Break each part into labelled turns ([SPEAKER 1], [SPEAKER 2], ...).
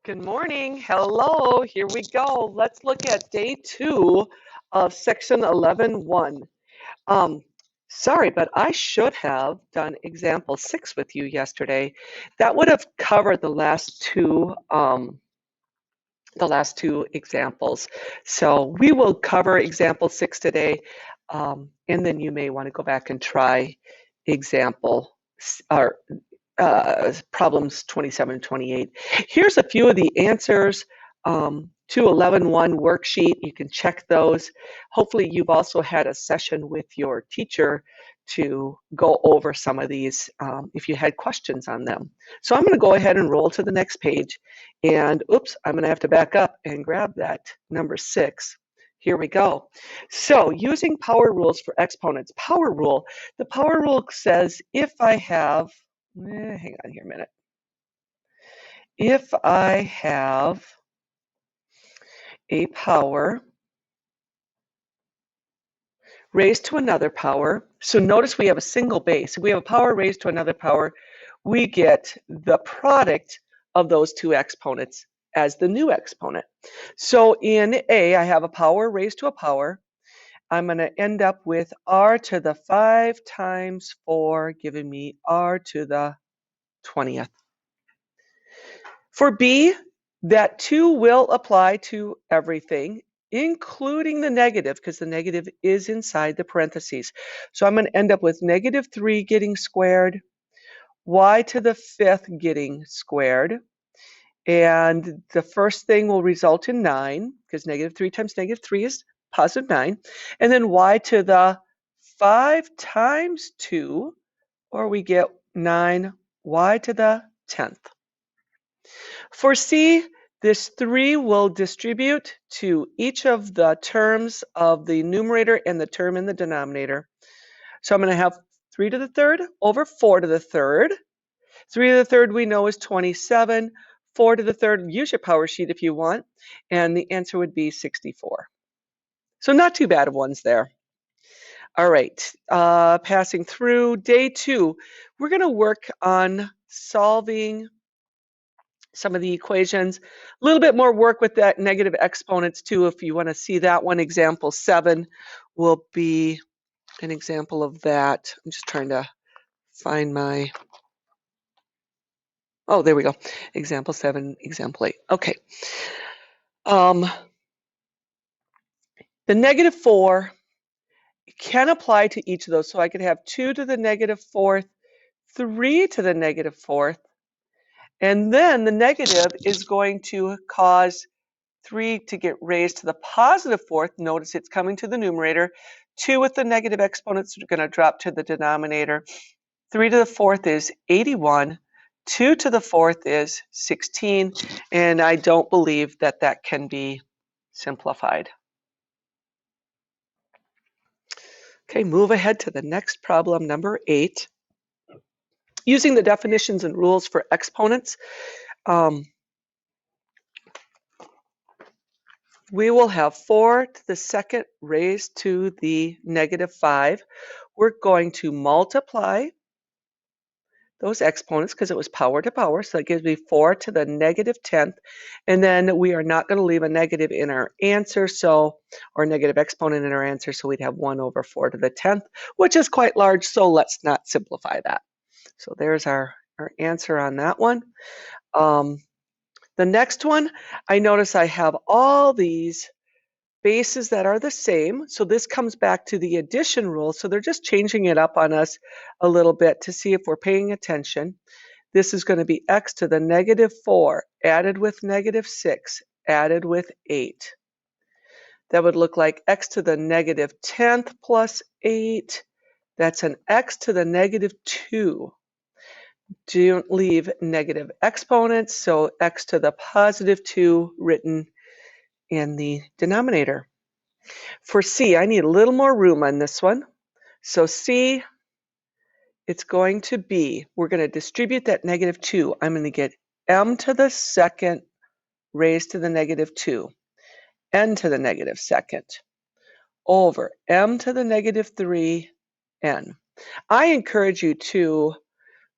[SPEAKER 1] Good morning. Hello. Here we go. Let's look at day 2 of section 11.1. Sorry, but I should have done example 6 with you yesterday. That would have covered the last two examples. So we will cover example 6 today, and then you may want to go back and try example or problems 27 and 28. Here's a few of the answers to 11.1 worksheet. You can check those. Hopefully you've also had a session with your teacher to go over some of these if you had questions on them. So I'm going to go ahead and roll to the next page. And oops, I'm going to have to back up and grab that number 6. Here we go. So using power rules for exponents. The power rule says if I have hang on here a minute. If I have a power raised to another power, so notice we have a single base. If we have a power raised to another power, we get the product of those two exponents as the new exponent. So in A, I have a power raised to a power. I'm going to end up with r to the 5 times 4, giving me r to the 20th. For B, that 2 will apply to everything, including the negative, because the negative is inside the parentheses. So I'm going to end up with negative 3 getting squared, y to the 5th getting squared, and the first thing will result in 9, because negative 3 times negative 3 is positive 9, and then y to the 5 times 2, or we get 9, y to the 10th. For C, this 3 will distribute to each of the terms of the numerator and the term in the denominator. So I'm going to have 3 to the 3rd over 4 to the 3rd. 3 to the 3rd we know is 27. 4 to the 3rd, use your power sheet if you want, and the answer would be 64. So not too bad of ones there. All right, passing through day 2, we're going to work on solving some of the equations. A little bit more work with that negative exponents too. If you want to see that one, example 7 will be an example of that. I'm just trying to find my, oh, there we go. Example 7, example 8. Okay. The negative 4 can apply to each of those. So I could have 2 to the negative 4th, 3 to the negative 4th, and then the negative is going to cause 3 to get raised to the positive 4th. Notice it's coming to the numerator. 2 with the negative exponents are going to drop to the denominator. 3 to the 4th is 81. 2 to the 4th is 16. And I don't believe that that can be simplified. Okay, move ahead to the next problem, number 8. Using the definitions and rules for exponents, we will have 4 to the 2nd raised to the negative 5. We're going to multiply those exponents because it was power to power. So that gives me 4 to the negative 10th. And then we are not going to leave a negative in our answer, or negative exponent in our answer. So we'd have 1 over 4 to the 10th, which is quite large. So let's not simplify that. So there's our answer on that one. The next one, I notice I have all these bases that are the same. So this comes back to the addition rule. So they're just changing it up on us a little bit to see if we're paying attention. This is going to be x to the negative 4 added with negative 6 added with 8. That would look like x to the negative 10th plus 8. That's an x to the negative 2. Don't leave negative exponents, so x to the positive 2 written in the denominator. For C, I need a little more room on this one. So C, it's going to be, we're going to distribute that negative 2. I'm going to get m to the 2nd raised to the negative 2, n to the negative 2nd, over m to the negative 3, n. I encourage you to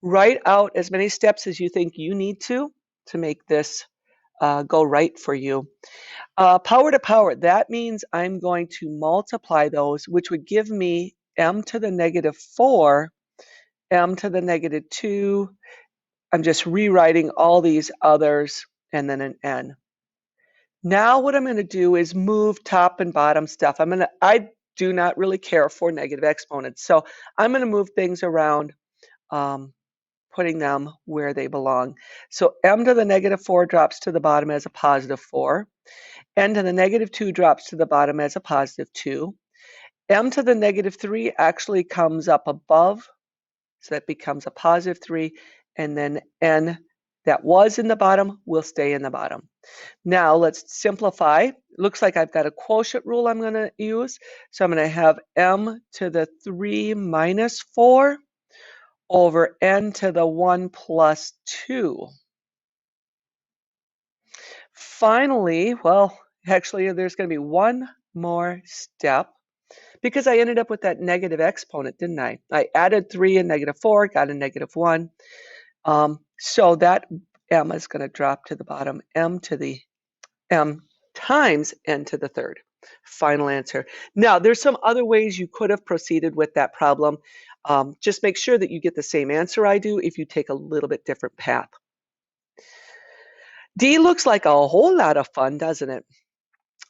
[SPEAKER 1] write out as many steps as you think you need to make this go right for you. Power to power, that means I'm going to multiply those, which would give me m to the negative 4, m to the negative 2. I'm just rewriting all these others, and then an n. Now what I'm going to do is move top and bottom stuff. I do not really care for negative exponents, so I'm going to move things around, putting them where they belong. So m to the negative 4 drops to the bottom as a positive 4. N to the negative 2 drops to the bottom as a positive 2. M to the negative 3 actually comes up above, so that becomes a positive 3. And then n that was in the bottom will stay in the bottom. Now let's simplify. Looks like I've got a quotient rule I'm going to use. So I'm going to have m to the 3 minus 4 over n to the 1 plus 2. Finally, well, actually, there's going to be one more step because I ended up with that negative exponent, didn't I? I added 3 and negative 4, got a negative 1. So that m is going to drop to the bottom, m to the m times n to the third. Final answer. Now, there's some other ways you could have proceeded with that problem. Just make sure that you get the same answer I do if you take a little bit different path. D looks like a whole lot of fun, doesn't it?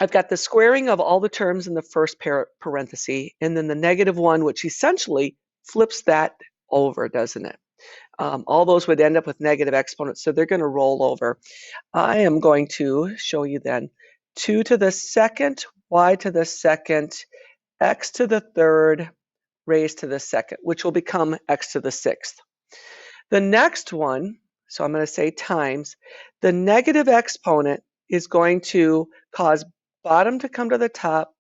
[SPEAKER 1] I've got the squaring of all the terms in the first parenthesis, and then the negative 1, which essentially flips that over, doesn't it? All those would end up with negative exponents, so they're going to roll over. I am going to show you then 2 to the second, y to the second, x to the third, raised to the second, which will become x to the sixth. The next one, so I'm going to say times, the negative exponent is going to cause bottom to come to the top,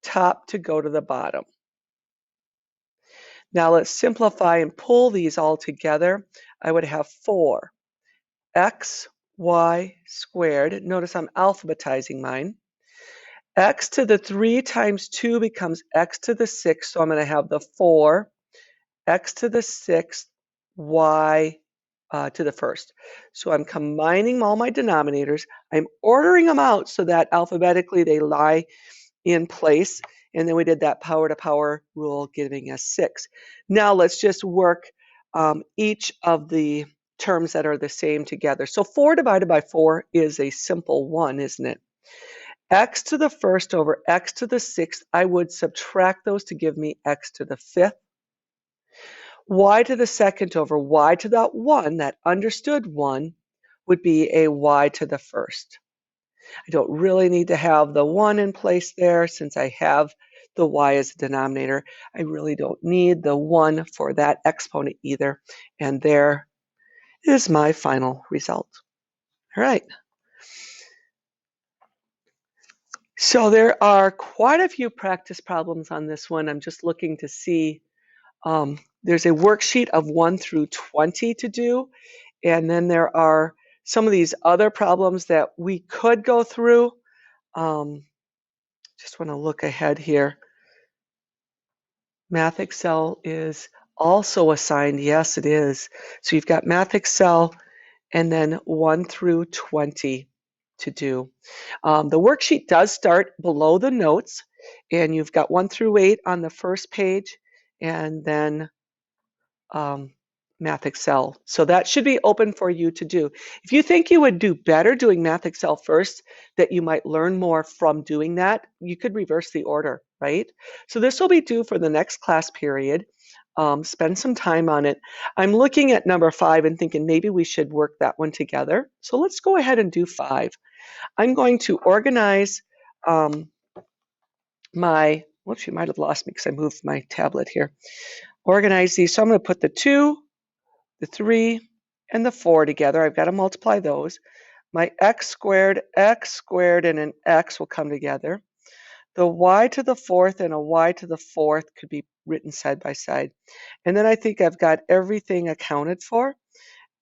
[SPEAKER 1] top to go to the bottom. Now let's simplify and pull these all together. I would have 4 x y squared. Notice I'm alphabetizing mine. X to the 3 times 2 becomes x to the 6th, so I'm going to have the 4 x to the 6th, y to the first. So I'm combining all my denominators. I'm ordering them out so that alphabetically they lie in place. And then we did that power to power rule, giving us 6. Now let's just work each of the terms that are the same together. So 4 divided by 4 is a simple 1, isn't it? X to the first over x to the 6th, I would subtract those to give me x to the 5th. Y to the second over y to that 1, that understood 1, would be a y to the first. I don't really need to have the 1 in place there since I have the y as a denominator. I really don't need the 1 for that exponent either. And there is my final result. All right. So there are quite a few practice problems on this one. I'm just looking to see. There's a worksheet of 1 through 20 to do. And then there are some of these other problems that we could go through. Just want to look ahead here. Math Excel is also assigned. Yes, it is. So you've got Math Excel and then 1 through 20 to do. The worksheet does start below the notes, and you've got 1 through 8 on the first page, and then Math Excel. So that should be open for you to do. If you think you would do better doing Math Excel first, that you might learn more from doing that, you could reverse the order, right? So this will be due for the next class period. Spend some time on it. I'm looking at number 5 and thinking maybe we should work that one together. So let's go ahead and do 5. I'm going to organize whoops, you might have lost me because I moved my tablet here. Organize these. So I'm going to put the 2, the 3, and the 4 together. I've got to multiply those. My x squared, and an x will come together. The y to the 4th and a y to the 4th could be written side by side. And then I think I've got everything accounted for.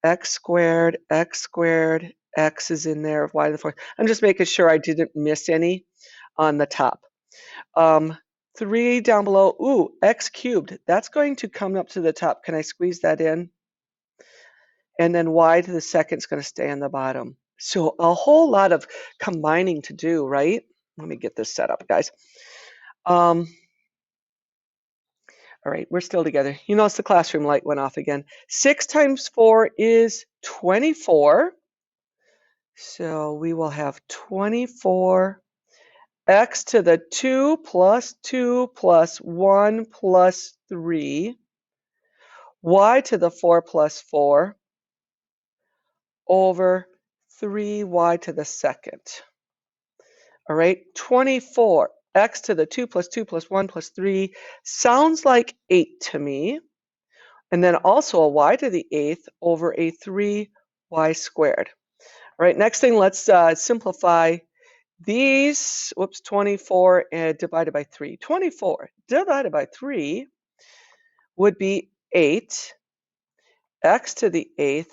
[SPEAKER 1] X squared, x is in there, y to the 4th. I'm just making sure I didn't miss any on the top. 3 down below, ooh, x cubed. That's going to come up to the top. Can I squeeze that in? And then y to the second is going to stay on the bottom. So a whole lot of combining to do, right? Let me get this set up, guys. All right, we're still together. You notice the classroom light went off again. 6 times 4 is 24. So we will have 24 x to the 2 plus 2 plus 1 plus 3, y to the 4 plus 4 over 3y to the second. All right, 24 x to the 2 plus 2 plus 1 plus 3 sounds like 8 to me. And then also a y to the 8th over a 3y squared. All right, next thing, let's simplify these. Whoops, 24 divided by 3. 24 divided by 3 would be 8 x to the 8th.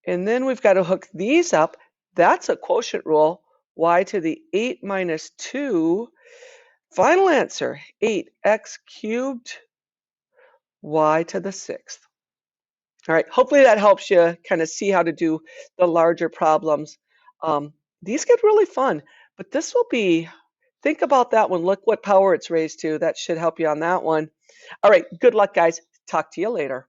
[SPEAKER 1] And then we've got to hook these up. That's a quotient rule. Y to the 8 minus 2. Final answer, 8x cubed y to the 6th. All right, hopefully that helps you kind of see how to do the larger problems. These get really fun, but this will be, think about that one. Look what power it's raised to. That should help you on that one. All right, good luck, guys. Talk to you later.